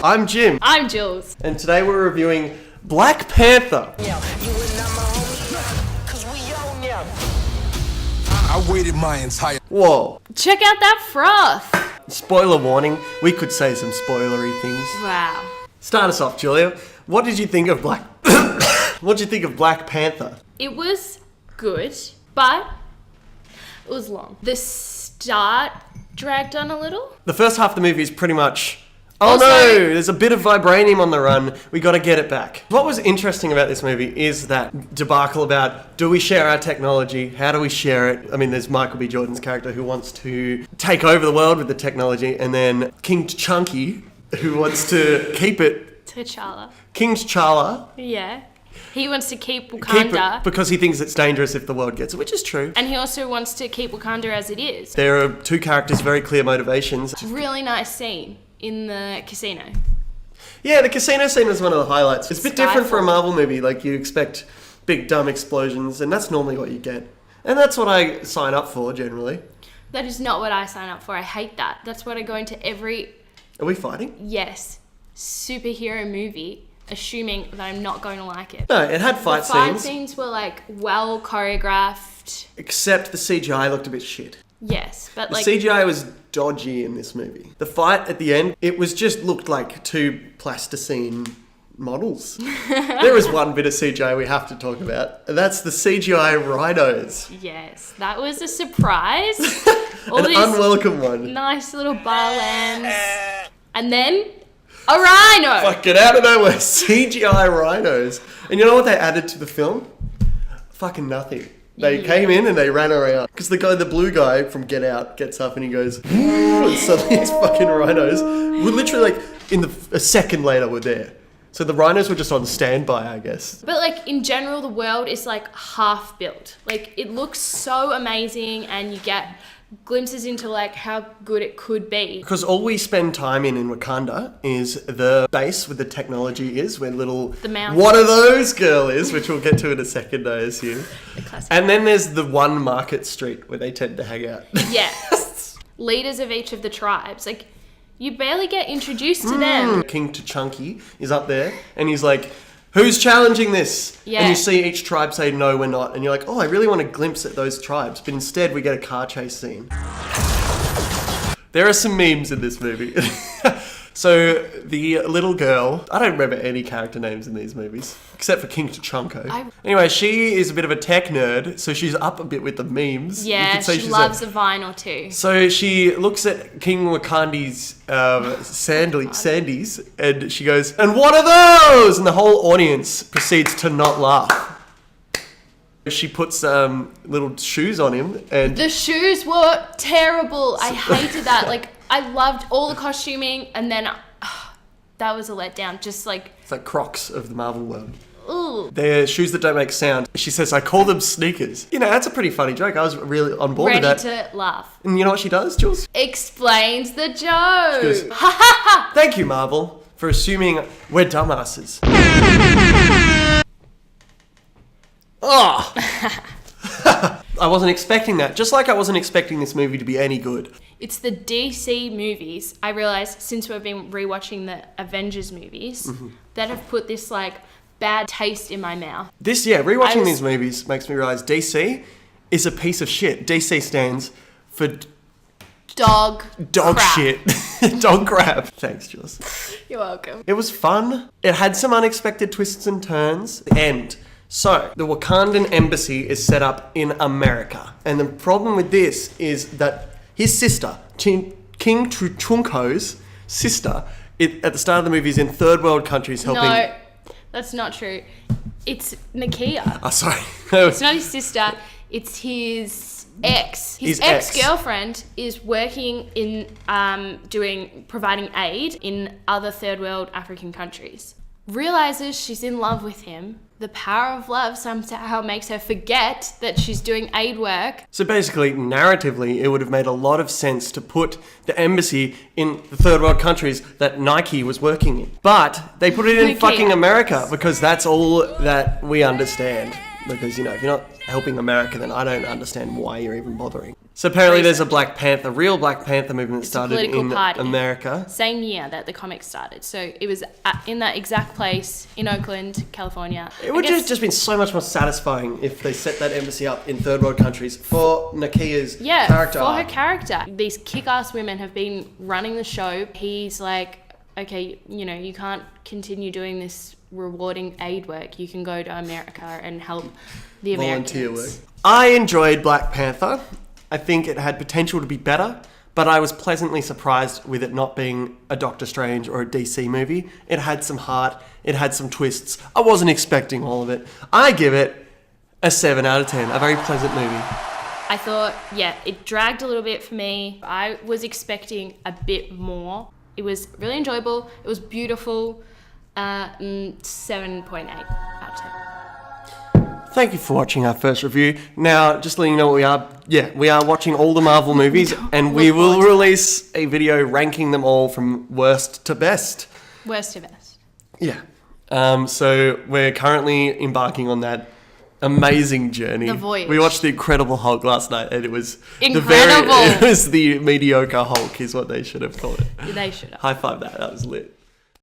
I'm Jim. I'm Jules. And today we're reviewing Black Panther. I waited my entire... Whoa. Check out that froth. Spoiler warning, we could say some spoilery things. Wow. Start us off, Julia. What did you think of Black Panther? It was good, but it was long. The start dragged on a little. The first half of the movie is pretty much... Also- there's a bit of vibranium on the run. We got to get it back. What was interesting about this movie is that debacle about, do we share our technology? How do we share it? I mean, there's Michael B. Jordan's character who wants to take over the world with the technology, and then King T'Chunky, who wants to keep it. T'Challa. King T'Challa. Yeah. He wants to keep Keep Wakanda. it because he thinks it's dangerous if the world gets it, which is true. And he also wants to keep Wakanda as it is. There are two characters, very clear motivations. Really nice scene in the casino. Yeah, the casino scene was one of the highlights. It's a bit different for a Skyfall. Marvel movie. Like, you expect big, dumb explosions, and that's normally what you get. And that's what I sign up for, generally. That is not what I sign up for. I hate that. That's what I go into every, Are we fighting? yes, superhero movie, assuming that I'm not going to like it. No, it had fight The fight scenes, scenes were like well choreographed. except the CGI looked a bit shit. Yes, but The like CGI was dodgy in this movie. The fight at the end, it was just looked like two plasticine models. There is one bit of CGI we have to talk about, and that's the CGI rhinos. yes, that was a surprise. All An these unwelcome one. nice little bar lands, and then a rhino. Fuck, get out of nowhere. CGI rhinos. And you know what they added to the film? Fucking nothing. They came in and they ran around. Because the blue guy from Get Out gets up and he goes, and suddenly it's fucking rhinos. We're literally like, a second later we're there. So the rhinos were just on standby, I guess. But like in general, the world is like half built. Like it looks so amazing, and you get glimpses into like how good it could be. Because all we spend time in Wakanda is the base where the technology is, where little The mountain. What Are Those girl is, which we'll get to in a second, I assume. The classic. And then there's the one market street where they tend to hang out. Yes. Leaders of each of the tribes. Like you barely get introduced to them. King T'Chunky is up there and he's like, who's challenging this? Yeah. And you see each tribe say, no, we're not. And you're like, oh, I really want a glimpse at those tribes. But instead we get a car chase scene. There are some memes in this movie. So the little girl, I don't remember any character names in these movies, except for King T'Chunko. Anyway, she is a bit of a tech nerd, so she's up a bit with the memes. You Yeah, could say she she's loves a vine or two. So she looks at King Wakandi's Sandies, and she goes, and what are those? And the whole audience proceeds to not laugh. She puts little shoes on him, and The shoes were terrible. I hated that. Like I loved all the costuming, and then that was a letdown. Just like, it's like Crocs of the Marvel world. ooh, They're shoes that don't make sound. She says, I call them sneakers. You know, that's a pretty funny joke. I was really on board ready with that. to laugh. And you know what she does, Jules? Explains the goes, joke. Thank you, Marvel, for assuming we're dumbasses. Oh! I wasn't expecting that. Just like I wasn't expecting this movie to be any good. It's the DC movies, I realised, since we've been rewatching the Avengers movies, Mm-hmm. that have put this like bad taste in my mouth. Rewatching I was- these movies makes me realise DC is a piece of shit. DC stands for Dog crap. shit. Dog crap. Thanks, Jules. You're welcome. It was fun. It had some unexpected twists and turns. And so, the Wakandan embassy is set up in America. And the problem with this is that his sister, King T'Chunko's sister, at the start of the movie is in third world countries helping... No, that's not true. It's Nakia. Oh, sorry. It's not his sister. It's his ex. His His ex. ex-girlfriend is working in providing aid in other third world African countries. Realizes she's in love with him. The power of love somehow makes her forget that she's doing aid work. So basically, narratively, it would have made a lot of sense to put the embassy in the third world countries that Nike was working in. But they put it in Nike. fucking America because that's all that we understand. Because, you know, if you're not helping America, then I don't understand why you're even bothering. So apparently there's a real Black Panther movement that started in America. Same year that the comics started. So it was in that exact place in Oakland, California. It would have just been so much more satisfying if they set that embassy up in third world countries for Nakia's character. For her character. These kick-ass women have been running the show. He's like, okay, you know, you can't continue doing this rewarding aid work. You can go to America and help the Americans. Volunteer work. I enjoyed Black Panther. I think it had potential to be better, but I was pleasantly surprised with it not being a Doctor Strange or a DC movie. It had some heart. It had some twists. I wasn't expecting all of it. I give it a 7 out of 10. A very pleasant movie. I thought, it dragged a little bit for me. I was expecting a bit more. It was really enjoyable. It was beautiful. 7.8 out of 10. Thank you for watching our first review. Now, just letting you know what we are watching all the Marvel movies, and we will release a video ranking them all from worst to best. Worst to best. Yeah. So we're currently embarking on that amazing journey. The voyage. We watched The Incredible Hulk last night, and it was incredible. it was the mediocre Hulk, is what they should have called it. They should have. High five that. That was lit.